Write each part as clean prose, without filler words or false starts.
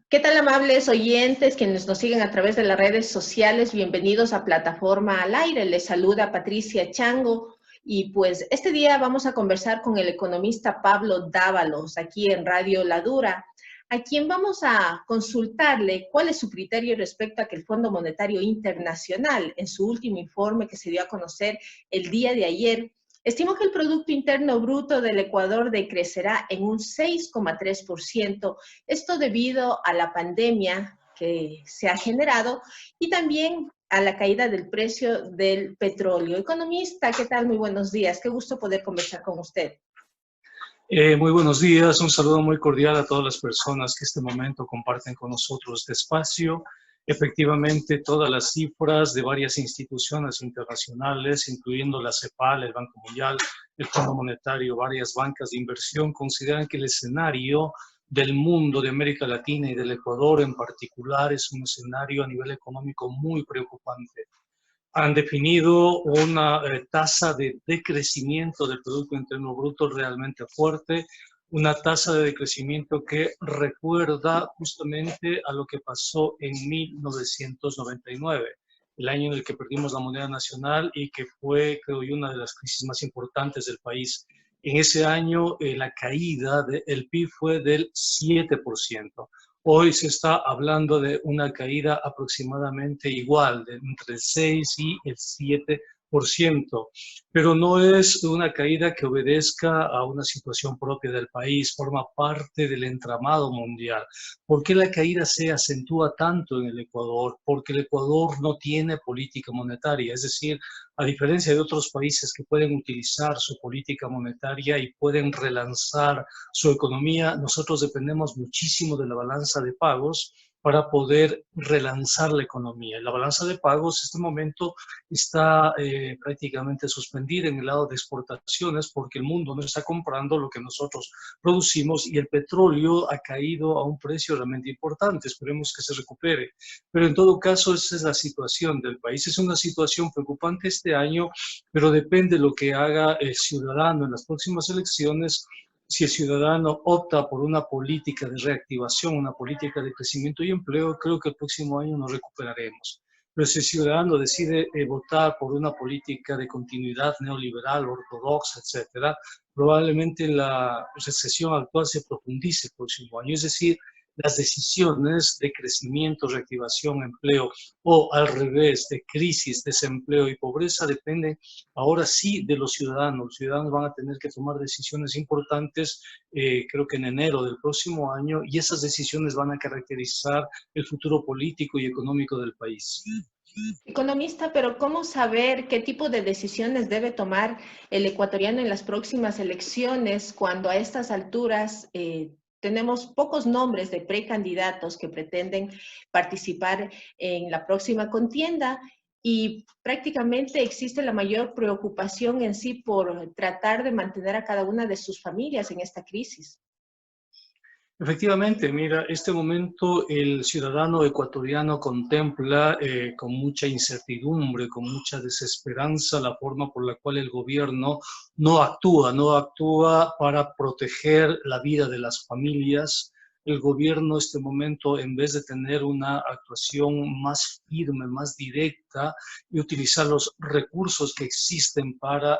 ¿Qué tal, amables oyentes quienes nos siguen a través de las redes sociales? Bienvenidos a Plataforma al Aire. Les saluda Patricia Chango y pues este día vamos a conversar con el economista Pablo Dávalos aquí en Radio La Dura, a quien vamos a consultarle cuál es su criterio respecto a que el Fondo Monetario Internacional, en su último informe que se dio a conocer el día de ayer, estimó que el Producto Interno Bruto del Ecuador decrecerá en un 6,3%, esto debido a la pandemia que se ha generado y también a la caída del precio del petróleo. Economista, ¿qué tal? Muy buenos días. Qué gusto poder conversar con usted. Muy buenos días, un saludo muy cordial a todas las personas que este momento comparten con nosotros este espacio. Efectivamente, todas las cifras de varias instituciones internacionales, incluyendo la CEPAL, el Banco Mundial, el Fondo Monetario, varias bancas de inversión, consideran que el escenario del mundo, de América Latina y del Ecuador en particular, es un escenario a nivel económico muy preocupante. Han definido una tasa de decrecimiento del Producto Interno Bruto realmente fuerte, una tasa de decrecimiento que recuerda justamente a lo que pasó en 1999, el año en el que perdimos la moneda nacional y que fue, creo yo, una de las crisis más importantes del país. En ese año la caída del PIB fue del 7%. Hoy se está hablando de una caída aproximadamente igual, de entre el 6 y el 7%, pero no es una caída que obedezca a una situación propia del país, forma parte del entramado mundial. ¿Por qué la caída se acentúa tanto en el Ecuador? Porque el Ecuador no tiene política monetaria, es decir, a diferencia de otros países que pueden utilizar su política monetaria y pueden relanzar su economía, nosotros dependemos muchísimo de la balanza de pagos para poder relanzar la economía. La balanza de pagos en este momento está prácticamente suspendida en el lado de exportaciones porque el mundo no está comprando lo que nosotros producimos y el petróleo ha caído a un precio realmente importante. Esperemos que se recupere. Pero en todo caso, esa es la situación del país. Es una situación preocupante este año, pero depende de lo que haga el ciudadano en las próximas elecciones. Si el ciudadano opta por una política de reactivación, una política de crecimiento y empleo, creo que el próximo año nos recuperaremos. Pero si el ciudadano decide votar por una política de continuidad neoliberal, ortodoxa, etcétera, probablemente la recesión actual se profundice el próximo año. Es decir, las decisiones de crecimiento, reactivación, empleo o al revés, de crisis, desempleo y pobreza dependen ahora sí de los ciudadanos. Los ciudadanos van a tener que tomar decisiones importantes, creo que en enero del próximo año, y esas decisiones van a caracterizar el futuro político y económico del país. Economista, pero ¿cómo saber qué tipo de decisiones debe tomar el ecuatoriano en las próximas elecciones cuando a estas alturas tenemos pocos nombres de precandidatos que pretenden participar en la próxima contienda y prácticamente existe la mayor preocupación en sí por tratar de mantener a cada una de sus familias en esta crisis? Efectivamente, mira, este momento el ciudadano ecuatoriano contempla con mucha incertidumbre, con mucha desesperanza la forma por la cual el gobierno no actúa para proteger la vida de las familias. El gobierno en este momento, en vez de tener una actuación más firme, más directa y utilizar los recursos que existen para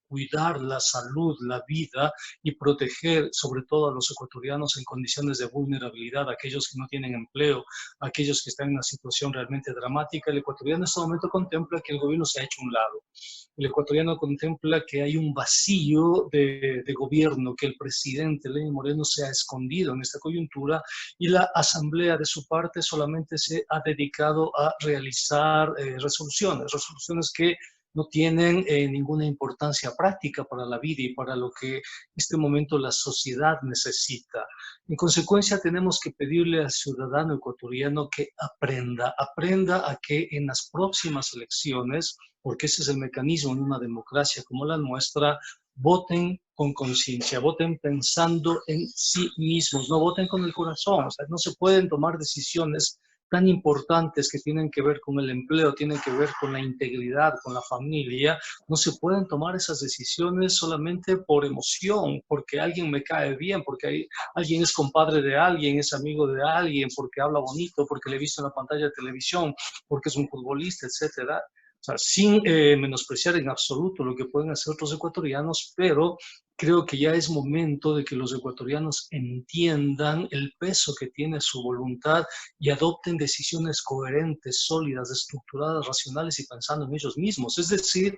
cuidar la salud, la vida y proteger sobre todo a los ecuatorianos en condiciones de vulnerabilidad, aquellos que no tienen empleo, aquellos que están en una situación realmente dramática, el ecuatoriano en este momento contempla que el gobierno se ha hecho a un lado. El ecuatoriano contempla que hay un vacío de gobierno, que el presidente Lenín Moreno se ha escondido en esta coyuntura y la asamblea de su parte solamente se ha dedicado a realizar resoluciones que no tienen ninguna importancia práctica para la vida y para lo que en este momento la sociedad necesita. En consecuencia, tenemos que pedirle al ciudadano ecuatoriano que aprenda a que en las próximas elecciones, porque ese es el mecanismo en una democracia como la nuestra, voten con conciencia, voten pensando en sí mismos, no voten con el corazón. O sea, no se pueden tomar decisiones tan importantes que tienen que ver con el empleo, tienen que ver con la integridad, con la familia, no se pueden tomar esas decisiones solamente por emoción, porque alguien me cae bien, porque alguien es compadre de alguien, es amigo de alguien, porque habla bonito, porque le he visto en la pantalla de televisión, porque es un futbolista, etcétera. O sea, sin menospreciar en absoluto lo que pueden hacer otros ecuatorianos, pero creo que ya es momento de que los ecuatorianos entiendan el peso que tiene su voluntad y adopten decisiones coherentes, sólidas, estructuradas, racionales y pensando en ellos mismos. Es decir,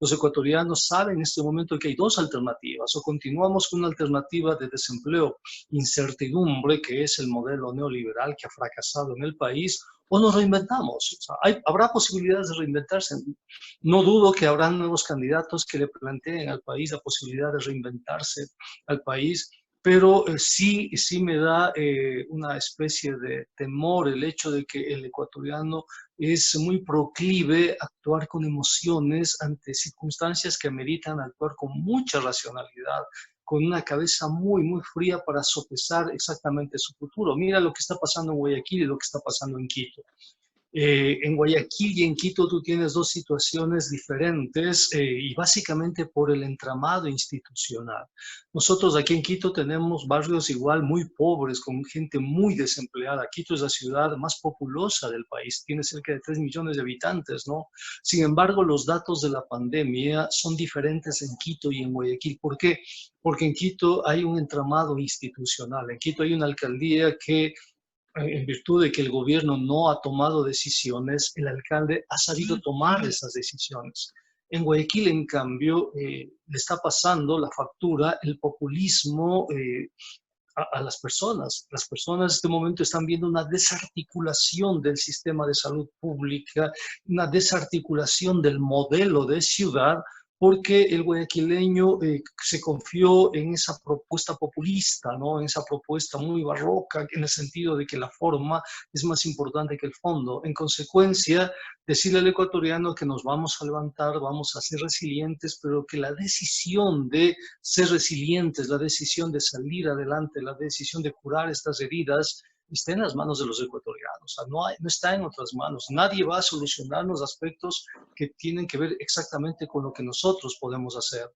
los ecuatorianos saben en este momento que hay dos alternativas: o continuamos con una alternativa de desempleo, incertidumbre, que es el modelo neoliberal que ha fracasado en el país, o nos reinventamos. O sea, habrá posibilidades de reinventarse. No dudo que habrán nuevos candidatos que le planteen al país la posibilidad de reinventarse al país, pero sí me da una especie de temor el hecho de que el ecuatoriano es muy proclive a actuar con emociones ante circunstancias que ameritan actuar con mucha racionalidad, con una cabeza muy, muy fría para sopesar exactamente su futuro. Mira lo que está pasando en Guayaquil y lo que está pasando en Quito. En Guayaquil y en Quito tú tienes dos situaciones diferentes y básicamente por el entramado institucional. Nosotros aquí en Quito tenemos barrios igual muy pobres, con gente muy desempleada. Quito es la ciudad más populosa del país, tiene cerca de 3 millones de habitantes, ¿no? Sin embargo, los datos de la pandemia son diferentes en Quito y en Guayaquil. ¿Por qué? Porque en Quito hay un entramado institucional. En Quito hay una alcaldía que en virtud de que el gobierno no ha tomado decisiones, el alcalde ha sabido tomar esas decisiones. En Guayaquil, en cambio, le está pasando la factura, el populismo a las personas. Las personas en este momento están viendo una desarticulación del sistema de salud pública, una desarticulación del modelo de ciudad, porque el guayaquileño se confió en esa propuesta populista, ¿no? En esa propuesta muy barroca, en el sentido de que la forma es más importante que el fondo. En consecuencia, decirle al ecuatoriano que nos vamos a levantar, vamos a ser resilientes, pero que la decisión de ser resilientes, la decisión de salir adelante, la decisión de curar estas heridas, está en las manos de los ecuatorianos. O sea, no está en otras manos. Nadie va a solucionar los aspectos que tienen que ver exactamente con lo que nosotros podemos hacer.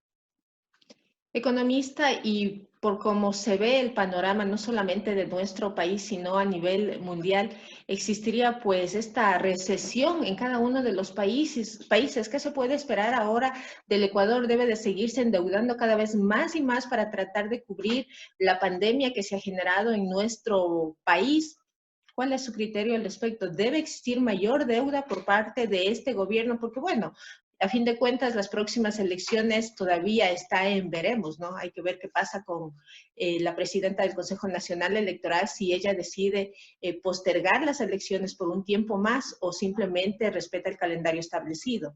Economista, y por cómo se ve el panorama, no solamente de nuestro país, sino a nivel mundial, existiría pues esta recesión en cada uno de los países. ¿Qué se puede esperar ahora del Ecuador? ¿Debe de seguirse endeudando cada vez más y más para tratar de cubrir la pandemia que se ha generado en nuestro país? ¿Cuál es su criterio al respecto? ¿Debe existir mayor deuda por parte de este gobierno? Porque bueno, a fin de cuentas, las próximas elecciones todavía está en veremos, ¿no? Hay que ver qué pasa con la presidenta del Consejo Nacional Electoral, si ella decide postergar las elecciones por un tiempo más o simplemente respeta el calendario establecido.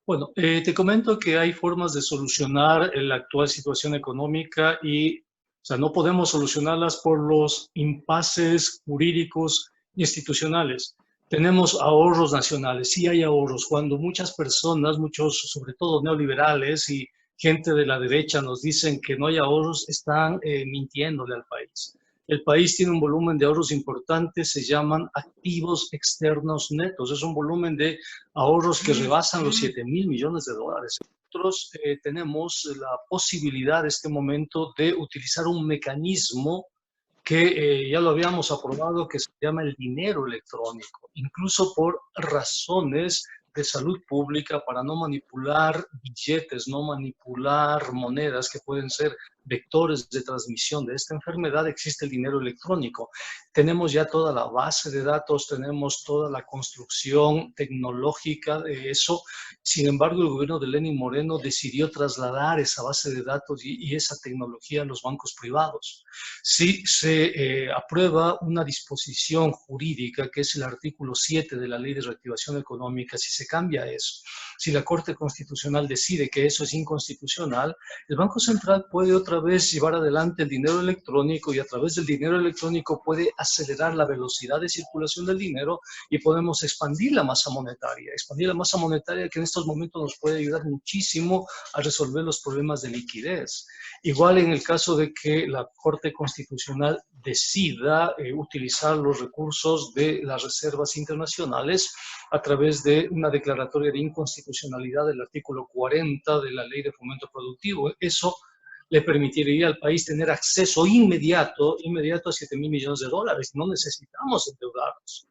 Bueno, te comento que hay formas de solucionar la actual situación económica y, o sea, no podemos solucionarlas por los impases jurídicos institucionales. Tenemos ahorros nacionales, sí hay ahorros. Cuando muchas personas, muchos, sobre todo neoliberales y gente de la derecha nos dicen que no hay ahorros, están mintiéndole al país. El país tiene un volumen de ahorros importante, se llaman activos externos netos. Es un volumen de ahorros que rebasan los 7.000 millones de dólares. Nosotros tenemos la posibilidad en este momento de utilizar un mecanismo que ya lo habíamos aprobado, que se llama el dinero electrónico, incluso por razones de salud pública, para no manipular billetes, no manipular monedas que pueden ser vectores de transmisión de esta enfermedad. Existe el dinero electrónico. Tenemos ya toda la base de datos, tenemos toda la construcción tecnológica de eso. Sin embargo, el gobierno de Lenín Moreno decidió trasladar esa base de datos y esa tecnología a los bancos privados. Si se aprueba una disposición jurídica, que es el artículo 7 de la Ley de Reactivación Económica, si se cambia eso, si la Corte Constitucional decide que eso es inconstitucional, el Banco Central puede otra vez llevar adelante el dinero electrónico y a través del dinero electrónico puede acelerar la velocidad de circulación del dinero y podemos expandir la masa monetaria. Expandir la masa monetaria que en estos momentos nos puede ayudar muchísimo a resolver los problemas de liquidez. Igual en el caso de que la Corte Constitucional decida utilizar los recursos de las reservas internacionales a través de una declaratoria de inconstitucionalidad del artículo 40 de la Ley de Fomento Productivo. Eso le permitiría al país tener acceso inmediato a 7.000 millones de dólares. No necesitamos endeudarnos.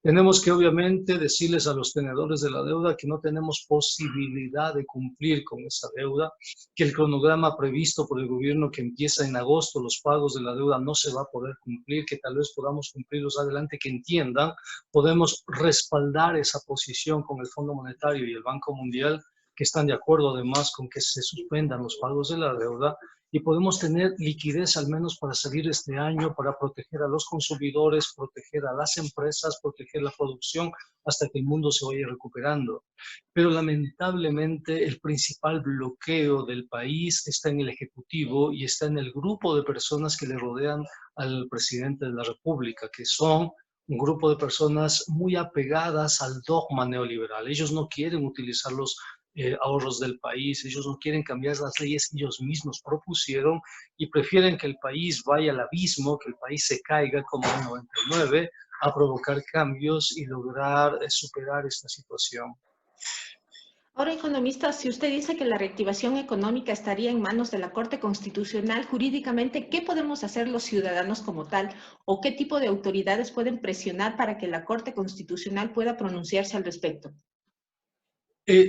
Tenemos que obviamente decirles a los tenedores de la deuda que no tenemos posibilidad de cumplir con esa deuda, que el cronograma previsto por el gobierno que empieza en agosto, los pagos de la deuda no se va a poder cumplir, que tal vez podamos cumplirlos adelante, que entiendan, podemos respaldar esa posición con el Fondo Monetario y el Banco Mundial, que están de acuerdo además con que se suspendan los pagos de la deuda, y podemos tener liquidez al menos para salir este año, para proteger a los consumidores, proteger a las empresas, proteger la producción hasta que el mundo se vaya recuperando. Pero lamentablemente el principal bloqueo del país está en el Ejecutivo y está en el grupo de personas que le rodean al presidente de la República, que son un grupo de personas muy apegadas al dogma neoliberal. Ellos no quieren utilizar los ahorros del país, ellos no quieren cambiar las leyes que ellos mismos propusieron y prefieren que el país vaya al abismo, que el país se caiga como en el 99, a provocar cambios y lograr superar esta situación. Ahora, economista, si usted dice que la reactivación económica estaría en manos de la Corte Constitucional, jurídicamente, ¿qué podemos hacer los ciudadanos como tal? ¿O qué tipo de autoridades pueden presionar para que la Corte Constitucional pueda pronunciarse al respecto?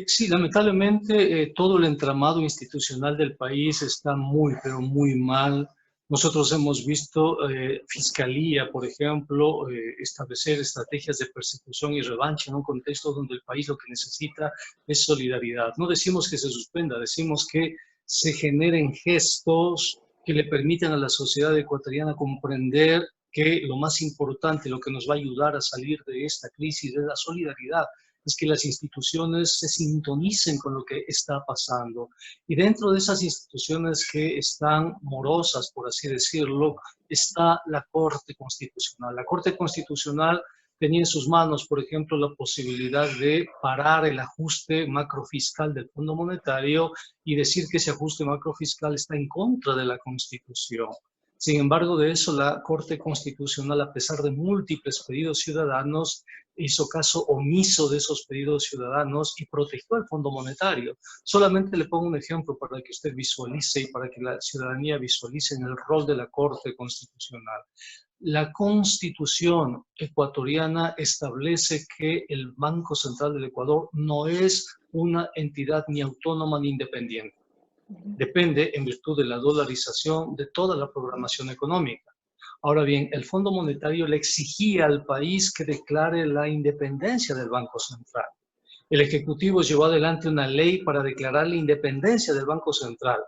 Sí, lamentablemente todo el entramado institucional del país está muy, pero muy mal. Nosotros hemos visto Fiscalía, por ejemplo, establecer estrategias de persecución y revancha en un contexto donde el país lo que necesita es solidaridad. No decimos que se suspenda, decimos que se generen gestos que le permitan a la sociedad ecuatoriana comprender que lo más importante, lo que nos va a ayudar a salir de esta crisis es la solidaridad, es que las instituciones se sintonicen con lo que está pasando. Y dentro de esas instituciones que están morosas, por así decirlo, está la Corte Constitucional. La Corte Constitucional tenía en sus manos, por ejemplo, la posibilidad de parar el ajuste macrofiscal del Fondo Monetario y decir que ese ajuste macrofiscal está en contra de la Constitución. Sin embargo, de eso la Corte Constitucional, a pesar de múltiples pedidos ciudadanos, hizo caso omiso de esos pedidos ciudadanos y protegió al Fondo Monetario. Solamente le pongo un ejemplo para que usted visualice y para que la ciudadanía visualice en el rol de la Corte Constitucional. La Constitución ecuatoriana establece que el Banco Central del Ecuador no es una entidad ni autónoma ni independiente. Depende, en virtud de la dolarización, de toda la programación económica. Ahora bien, el Fondo Monetario le exigía al país que declare la independencia del Banco Central. El Ejecutivo llevó adelante una ley para declarar la independencia del Banco Central.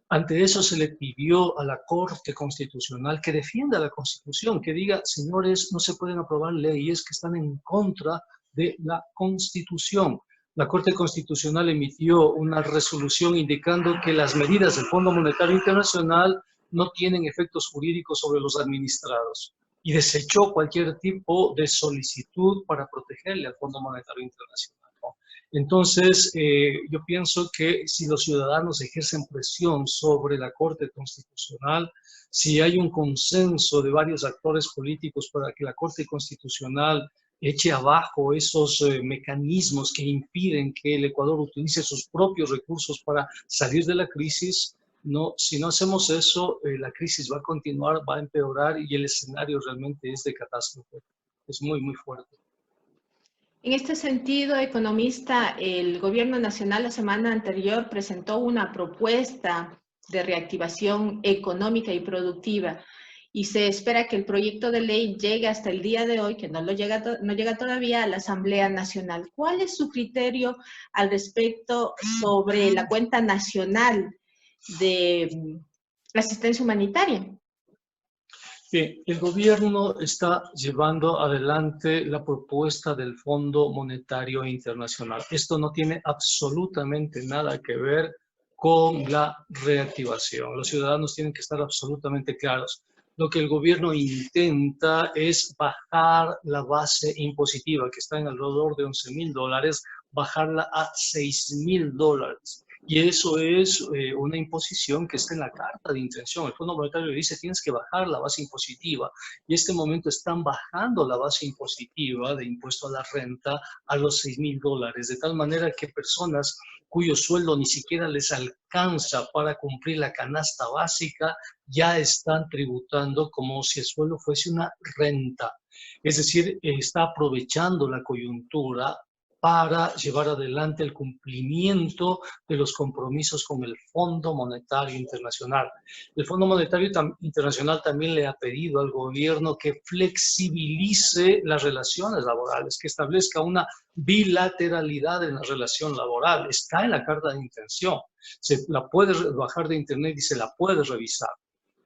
Ante eso se le pidió a la Corte Constitucional que defienda la Constitución, que diga, señores, no se pueden aprobar leyes que están en contra de la Constitución. La Corte Constitucional emitió una resolución indicando que las medidas del Fondo Monetario Internacional no tienen efectos jurídicos sobre los administrados y desechó cualquier tipo de solicitud para protegerle al Fondo Monetario Internacional, ¿no? Entonces, yo pienso que si los ciudadanos ejercen presión sobre la Corte Constitucional, si hay un consenso de varios actores políticos para que la Corte Constitucional eche abajo esos mecanismos que impiden que el Ecuador utilice sus propios recursos para salir de la crisis, no, si no hacemos eso, la crisis va a continuar, va a empeorar y el escenario realmente es de catástrofe. Es muy, muy fuerte. En este sentido, economista, el Gobierno Nacional la semana anterior presentó una propuesta de reactivación económica y productiva y se espera que el proyecto de ley llegue hasta el día de hoy, que no llega todavía a la Asamblea Nacional. ¿Cuál es su criterio al respecto sobre la cuenta nacional de asistencia humanitaria? Bien, el gobierno está llevando adelante la propuesta del Fondo Monetario Internacional. Esto no tiene absolutamente nada que ver con la reactivación. Los ciudadanos tienen que estar absolutamente claros. Lo que el gobierno intenta es bajar la base impositiva, que está en alrededor de $11.000, bajarla a $6.000. Y eso es una imposición que está en la carta de intención. El Fondo Monetario dice tienes que bajar la base impositiva. Y en este momento están bajando la base impositiva de impuesto a la renta a los $6.000, de tal manera que personas cuyo sueldo ni siquiera les alcanza para cumplir la canasta básica ya están tributando como si el sueldo fuese una renta. Es decir, está aprovechando la coyuntura para llevar adelante el cumplimiento de los compromisos con el Fondo Monetario Internacional. El Fondo Monetario Internacional también le ha pedido al gobierno que flexibilice las relaciones laborales, que establezca una bilateralidad en la relación laboral. Está en la carta de intención. Se la puede bajar de internet y se la puede revisar.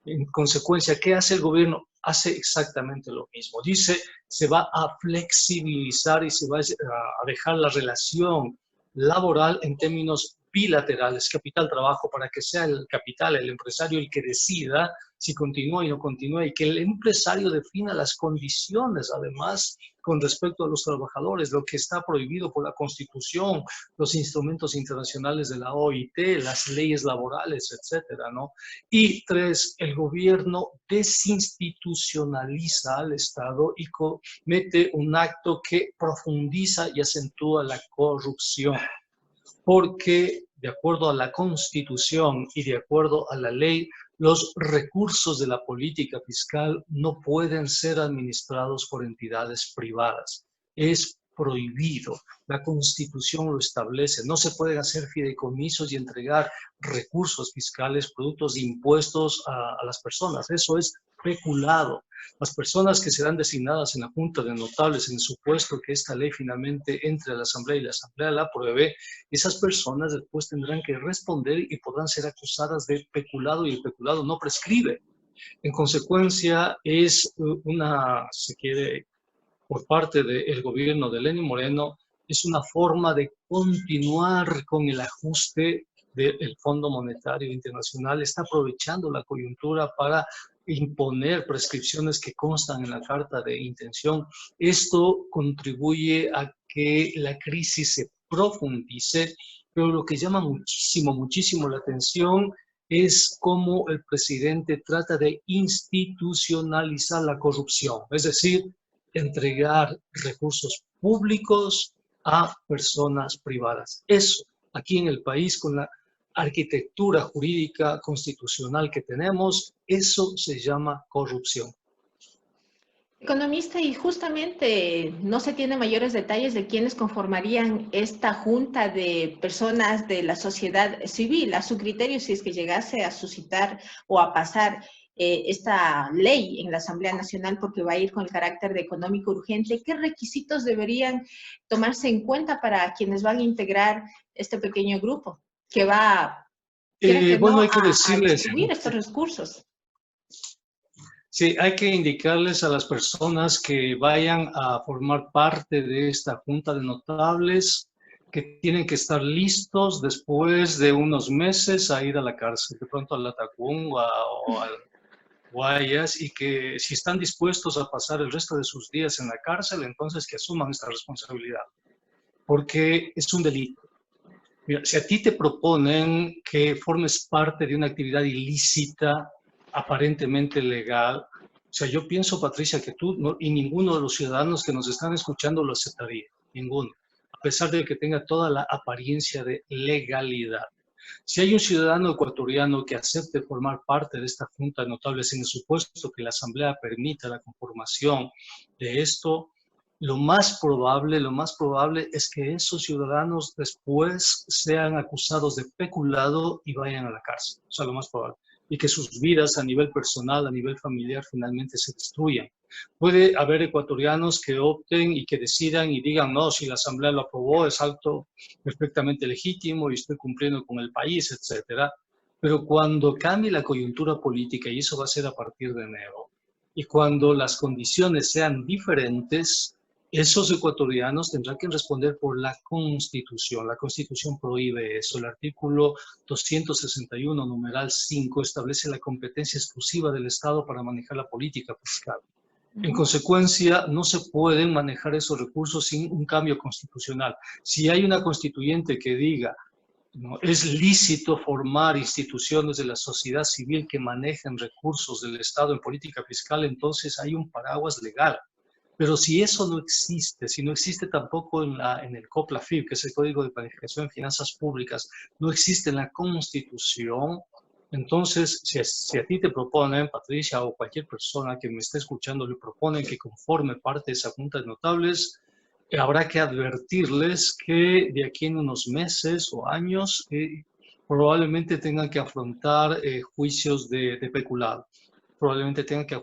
En consecuencia, ¿qué hace el gobierno? Hace exactamente lo mismo. Dice, se va a flexibilizar y se va a dejar la relación laboral en términos bilaterales, capital-trabajo, para que sea el capital, el empresario, el que decida si continúa y no continúa, y que el empresario defina las condiciones, además, con respecto a los trabajadores, lo que está prohibido por la Constitución, los instrumentos internacionales de la OIT, las leyes laborales, etcétera, ¿no? Y tres, el gobierno desinstitucionaliza al Estado y comete un acto que profundiza y acentúa la corrupción, porque de acuerdo a la Constitución y de acuerdo a la ley, los recursos de la política fiscal no pueden ser administrados por entidades privadas. Es prohibido. La Constitución lo establece. No se pueden hacer fideicomisos y entregar recursos fiscales, productos de impuestos a las personas. Eso es peculado. Las personas que serán designadas en la Junta de Notables, en el supuesto que esta ley finalmente entre a la Asamblea y la Asamblea la apruebe, esas personas después tendrán que responder y podrán ser acusadas de peculado, y el peculado no prescribe. En consecuencia, es se quiere, por parte del gobierno de Lenín Moreno, es una forma de continuar con el ajuste del Fondo Monetario Internacional. Está aprovechando la coyuntura para imponer prescripciones que constan en la carta de intención. Esto contribuye a que la crisis se profundice, pero lo que llama muchísimo la atención es cómo el presidente trata de institucionalizar la corrupción, es decir, entregar recursos públicos a personas privadas. Eso, aquí en el país, con la arquitectura jurídica constitucional que tenemos, eso se llama corrupción. Economista, y justamente no se tiene mayores detalles de quiénes conformarían esta junta de personas de la sociedad civil, a su criterio, si es que llegase a suscitar o a pasar esta ley en la Asamblea Nacional, porque va a ir con el carácter de económico urgente. ¿Qué requisitos deberían tomarse en cuenta para quienes van a integrar este pequeño grupo que va, bueno, hay que a decirles, distribuir estos recursos? Sí, hay que indicarles a las personas que vayan a formar parte de esta junta de notables que tienen que estar listos después de unos meses a ir a la cárcel, de pronto a la Tacunga o al Guayas, y que si están dispuestos a pasar el resto de sus días en la cárcel, entonces que asuman esta responsabilidad, porque es un delito. Mira, si a ti te proponen que formes parte de una actividad ilícita, aparentemente legal, o sea, yo pienso, Patricia, que tú y ninguno de los ciudadanos que nos están escuchando lo aceptaría, ninguno, a pesar de que tenga toda la apariencia de legalidad. Si hay un ciudadano ecuatoriano que acepte formar parte de esta Junta de Notables en el supuesto que la Asamblea permita la conformación de esto, lo más probable es que esos ciudadanos después sean acusados de peculado y vayan a la cárcel. O sea, lo más probable. Y que sus vidas a nivel personal, a nivel familiar, finalmente se destruyan. Puede haber ecuatorianos que opten y que decidan y digan, no, si la Asamblea lo aprobó, es algo perfectamente legítimo y estoy cumpliendo con el país, etcétera. Pero cuando cambie la coyuntura política, y eso va a ser a partir de enero, Y cuando las condiciones sean diferentes, esos ecuatorianos tendrán que responder por la Constitución. La Constitución prohíbe eso. El artículo 261, numeral 5, establece la competencia exclusiva del Estado para manejar la política fiscal. En consecuencia, no se pueden manejar esos recursos sin un cambio constitucional. Si hay una constituyente que diga, ¿no?, es lícito formar instituciones de la sociedad civil que manejen recursos del Estado en política fiscal, entonces hay un paraguas legal. Pero si eso no existe, si no existe tampoco en el COPLA-FIP, que es el Código de Planificación de Finanzas Públicas, no existe en la Constitución, entonces si a ti te proponen, Patricia, o cualquier persona que me esté escuchando, le proponen que conforme parte de esa Junta de Notables, habrá que advertirles que de aquí en unos meses o años probablemente tengan que afrontar juicios de peculado. Probablemente tengan que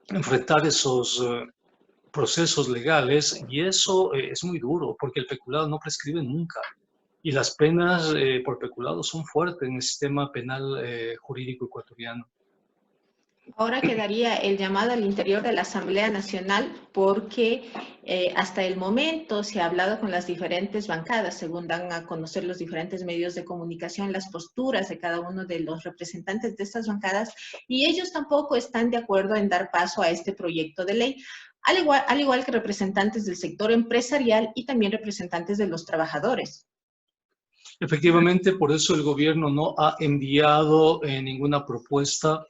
enfrentar esos procesos legales, y eso es muy duro porque el peculado no prescribe nunca y las penas por peculado son fuertes en el sistema penal jurídico ecuatoriano. Ahora quedaría el llamado al interior de la Asamblea Nacional porque hasta el momento se ha hablado con las diferentes bancadas, según dan a conocer los diferentes medios de comunicación, las posturas de cada uno de los representantes de estas bancadas, y ellos tampoco están de acuerdo en dar paso a este proyecto de ley, al igual que representantes del sector empresarial y también representantes de los trabajadores. Efectivamente, por eso el gobierno no ha enviado ninguna propuesta,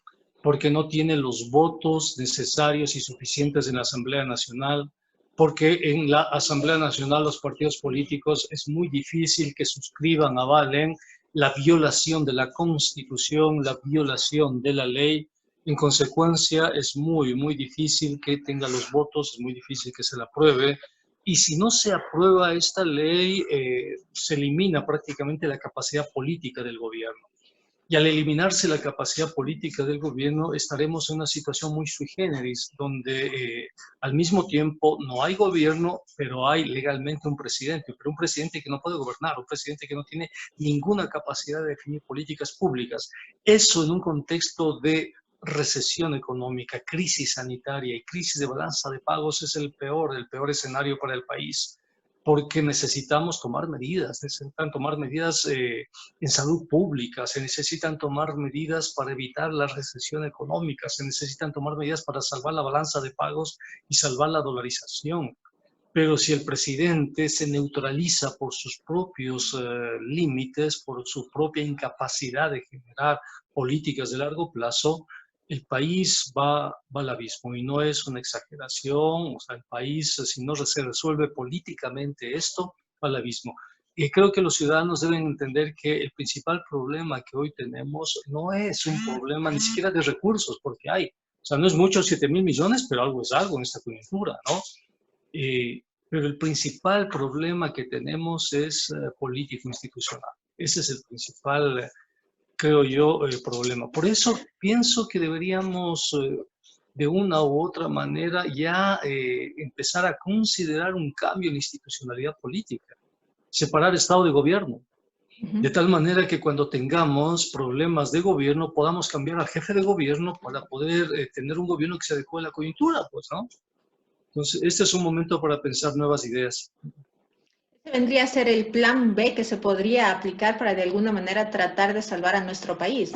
porque no tiene los votos necesarios y suficientes en la Asamblea Nacional, porque en la Asamblea Nacional los partidos políticos es muy difícil que suscriban, avalen la violación de la Constitución, la violación de la ley. En consecuencia, es muy difícil que tenga los votos, es muy difícil que se la apruebe. Y si no se aprueba esta ley, se elimina prácticamente la capacidad política del gobierno. Y al eliminarse la capacidad política del gobierno, estaremos en una situación muy sui generis, donde al mismo tiempo no hay gobierno, pero hay legalmente un presidente, pero un presidente que no puede gobernar, un presidente que no tiene ninguna capacidad de definir políticas públicas. Eso en un contexto de recesión económica, crisis sanitaria y crisis de balanza de pagos es el peor escenario para el país, porque necesitamos tomar medidas, necesitan tomar medidas en salud pública, se necesitan tomar medidas para evitar la recesión económica, se necesitan tomar medidas para salvar la balanza de pagos y salvar la dolarización. Pero si el presidente se neutraliza por sus propios límites, por su propia incapacidad de generar políticas de largo plazo, el país va al abismo, y no es una exageración. O sea, el país, si no se resuelve políticamente esto, va al abismo. Y creo que los ciudadanos deben entender que el principal problema que hoy tenemos no es un problema ni siquiera de recursos, porque hay. O sea, no es mucho, 7.000 millones, pero algo es algo en esta coyuntura, ¿no? Pero el principal problema que tenemos es político-institucional. Ese es el principal, creo yo, problema. Por eso pienso que deberíamos, de una u otra manera, ya empezar a considerar un cambio en la institucionalidad política, separar Estado de gobierno, de tal manera que cuando tengamos problemas de gobierno podamos cambiar al jefe de gobierno para poder tener un gobierno que se adecue a la coyuntura, pues, ¿no? Entonces, este es un momento para pensar nuevas ideas. Este vendría a ser el plan B que se podría aplicar para de alguna manera tratar de salvar a nuestro país.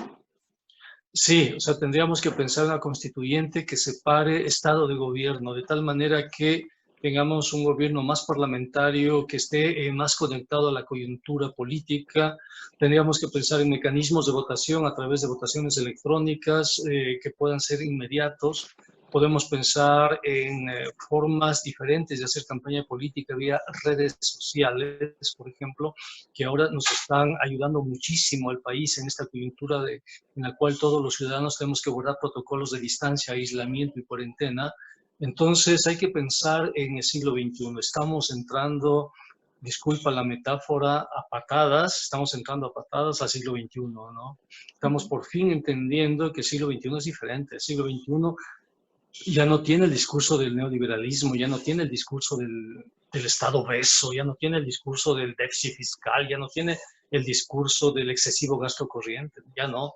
Sí, o sea, tendríamos que pensar en una constituyente que separe Estado de gobierno, de tal manera que tengamos un gobierno más parlamentario, que esté más conectado a la coyuntura política. Tendríamos que pensar en mecanismos de votación a través de votaciones electrónicas que puedan ser inmediatos. Podemos pensar en formas diferentes de hacer campaña política vía redes sociales, por ejemplo, que ahora nos están ayudando muchísimo al país en esta coyuntura en la cual todos los ciudadanos tenemos que guardar protocolos de distancia, aislamiento y cuarentena. Entonces hay que pensar en el siglo XXI. Estamos entrando, disculpa la metáfora, a patadas, estamos entrando a patadas al siglo XXI, ¿no? Estamos por fin entendiendo que el siglo XXI es diferente. El siglo XXI ya no tiene el discurso del neoliberalismo, ya no tiene el discurso del Estado obeso, ya no tiene el discurso del déficit fiscal, ya no tiene el discurso del excesivo gasto corriente, ya no.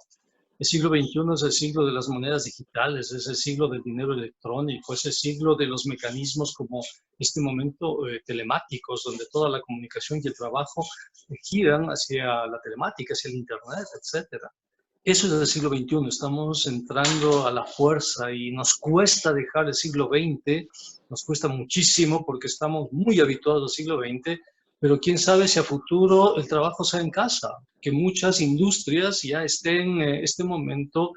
El siglo XXI es el siglo de las monedas digitales, es el siglo del dinero electrónico, es el siglo de los mecanismos como este momento telemáticos, donde toda la comunicación y el trabajo giran hacia la telemática, hacia el Internet, etcétera. Eso es el siglo XXI, estamos entrando a la fuerza y nos cuesta dejar el siglo XX, nos cuesta muchísimo porque estamos muy habituados al siglo XX, pero quién sabe si a futuro el trabajo sea en casa, que muchas industrias ya estén en este momento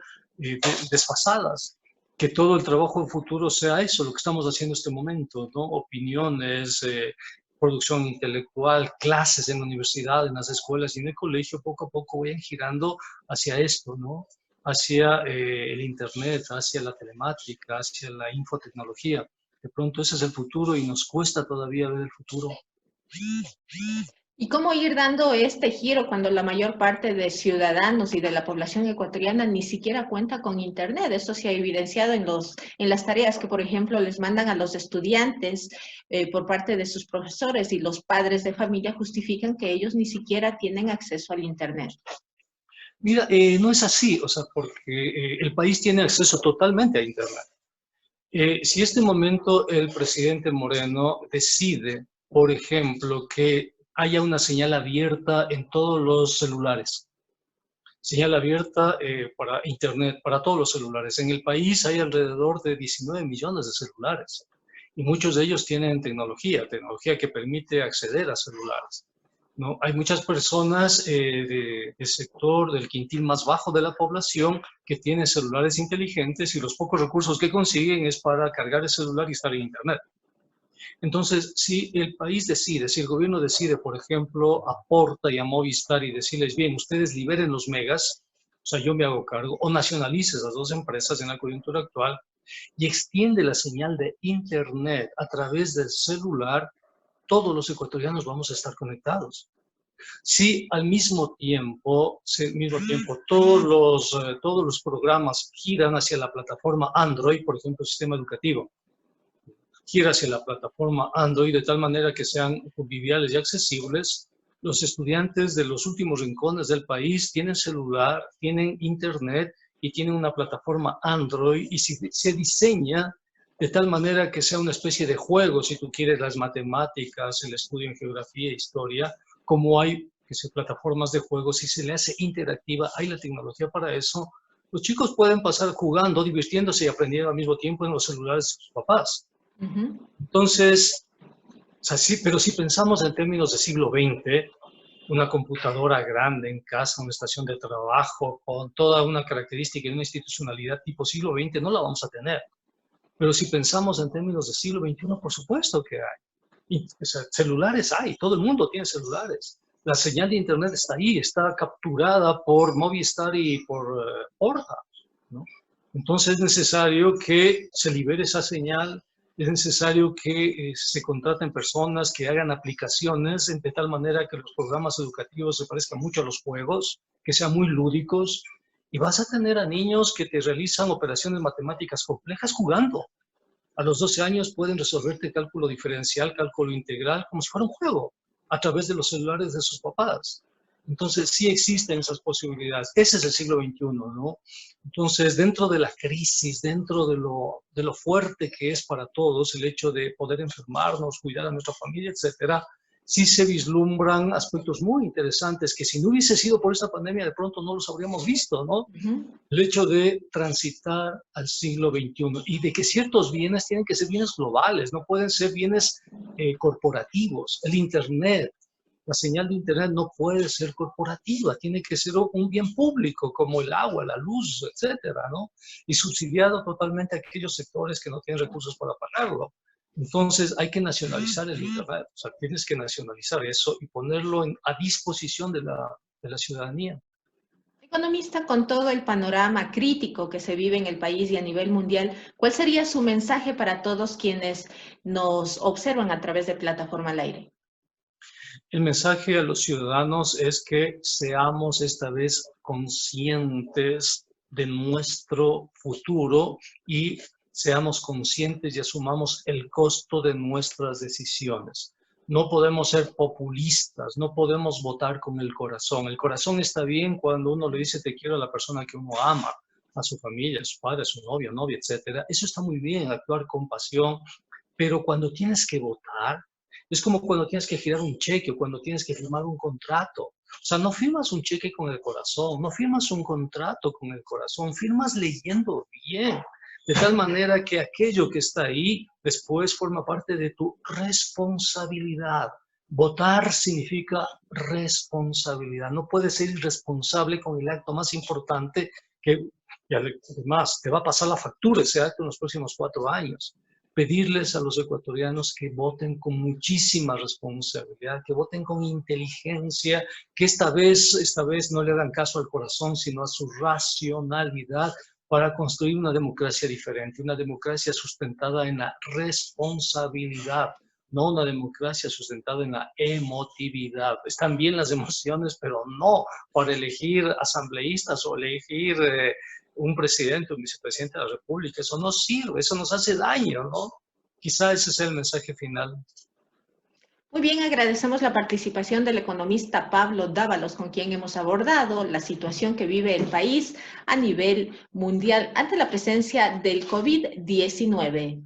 desfasadas, que todo el trabajo en futuro sea eso, lo que estamos haciendo en este momento, ¿no? Opiniones, producción intelectual, clases en la universidad, en las escuelas y en el colegio, poco a poco vayan girando hacia esto, ¿no? Hacia el Internet, hacia la telemática, hacia la infotecnología. De pronto ese es el futuro y nos cuesta todavía ver el futuro. ¿Y cómo ir dando este giro cuando la mayor parte de ciudadanos y de la población ecuatoriana ni siquiera cuenta con Internet? Esto se ha evidenciado en las tareas que, por ejemplo, les mandan a los estudiantes por parte de sus profesores, y los padres de familia justifican que ellos ni siquiera tienen acceso al Internet. Mira, no es así, o sea, porque el país tiene acceso totalmente a Internet. Si este momento el presidente Moreno decide, por ejemplo, que haya una señal abierta en todos los celulares, señal abierta para Internet, para todos los celulares. En el país hay alrededor de 19 millones de celulares y muchos de ellos tienen tecnología que permite acceder a celulares, ¿no? Hay muchas personas del sector del quintil más bajo de la población que tienen celulares inteligentes y los pocos recursos que consiguen es para cargar el celular y estar en Internet. Entonces, si el país decide, si el gobierno decide, por ejemplo, aporta y a Movistar y decirles, bien, ustedes liberen los megas, o sea, yo me hago cargo, o nacionalice esas dos empresas en la coyuntura actual y extiende la señal de Internet a través del celular, todos los ecuatorianos vamos a estar conectados. Si al mismo tiempo todos los programas giran hacia la plataforma Android, por ejemplo, el sistema educativo, gira hacia la plataforma Android de tal manera que sean conviviales y accesibles, los estudiantes de los últimos rincones del país tienen celular, tienen Internet y tienen una plataforma Android y se diseña de tal manera que sea una especie de juego, si tú quieres, las matemáticas, el estudio en geografía e historia, como hay plataformas de juego, si se le hace interactiva, hay la tecnología para eso, los chicos pueden pasar jugando, divirtiéndose y aprendiendo al mismo tiempo en los celulares de sus papás. Entonces, o sea, sí, pero si pensamos en términos de siglo XX, una computadora grande en casa, una estación de trabajo, con toda una característica y una institucionalidad tipo siglo XX, no la vamos a tener. Pero si pensamos en términos de siglo XXI, por supuesto que hay. Y, o sea, celulares hay, todo el mundo tiene celulares. La señal de Internet está ahí, está capturada por Movistar y por Porta, ¿no? Entonces es necesario que se libere esa señal, es necesario que se contraten personas que hagan aplicaciones de tal manera que los programas educativos se parezcan mucho a los juegos, que sean muy lúdicos, y vas a tener a niños que te realizan operaciones matemáticas complejas jugando. A los 12 años pueden resolverte cálculo diferencial, cálculo integral, como si fuera un juego, a través de los celulares de sus papás. Entonces, sí existen esas posibilidades. Ese es el siglo XXI, ¿no? Entonces, dentro de la crisis, dentro de lo fuerte que es para todos el hecho de poder enfermarnos, cuidar a nuestra familia, etcétera, sí se vislumbran aspectos muy interesantes que si no hubiese sido por esta pandemia, de pronto no los habríamos visto, ¿no? El hecho de transitar al siglo XXI y de que ciertos bienes tienen que ser bienes globales, no pueden ser bienes corporativos. El Internet, la señal de Internet no puede ser corporativa, tiene que ser un bien público como el agua, la luz, etcétera, ¿no? Y subsidiado totalmente a aquellos sectores que no tienen recursos para pagarlo. Entonces hay que nacionalizar el Internet, o sea, tienes que nacionalizar eso y ponerlo a disposición de la ciudadanía. Economista, con todo el panorama crítico que se vive en el país y a nivel mundial, ¿cuál sería su mensaje para todos quienes nos observan a través de Plataforma al Aire? El mensaje a los ciudadanos es que seamos esta vez conscientes de nuestro futuro y seamos conscientes y asumamos el costo de nuestras decisiones. No podemos ser populistas, no podemos votar con el corazón. El corazón está bien cuando uno le dice te quiero a la persona que uno ama, a su familia, a su padre, a su novio, novia, etcétera. Eso está muy bien, actuar con pasión, pero cuando tienes que votar, es como cuando tienes que girar un cheque o cuando tienes que firmar un contrato. O sea, no firmas un cheque con el corazón, no firmas un contrato con el corazón, firmas leyendo bien, de tal manera que aquello que está ahí después forma parte de tu responsabilidad. Votar significa responsabilidad. No puedes ser irresponsable con el acto más importante y además te va a pasar la factura ese acto en los próximos 4 años. Pedirles a los ecuatorianos que voten con muchísima responsabilidad, que voten con inteligencia, que esta vez no le hagan caso al corazón, sino a su racionalidad para construir una democracia diferente, una democracia sustentada en la responsabilidad, no una democracia sustentada en la emotividad. Están bien las emociones, pero no para elegir asambleístas o elegir un presidente o un vicepresidente de la República. Eso no sirve, eso nos hace daño, ¿no? Quizá ese sea el mensaje final. Muy bien, agradecemos la participación del economista Pablo Dávalos, con quien hemos abordado la situación que vive el país a nivel mundial ante la presencia del COVID-19.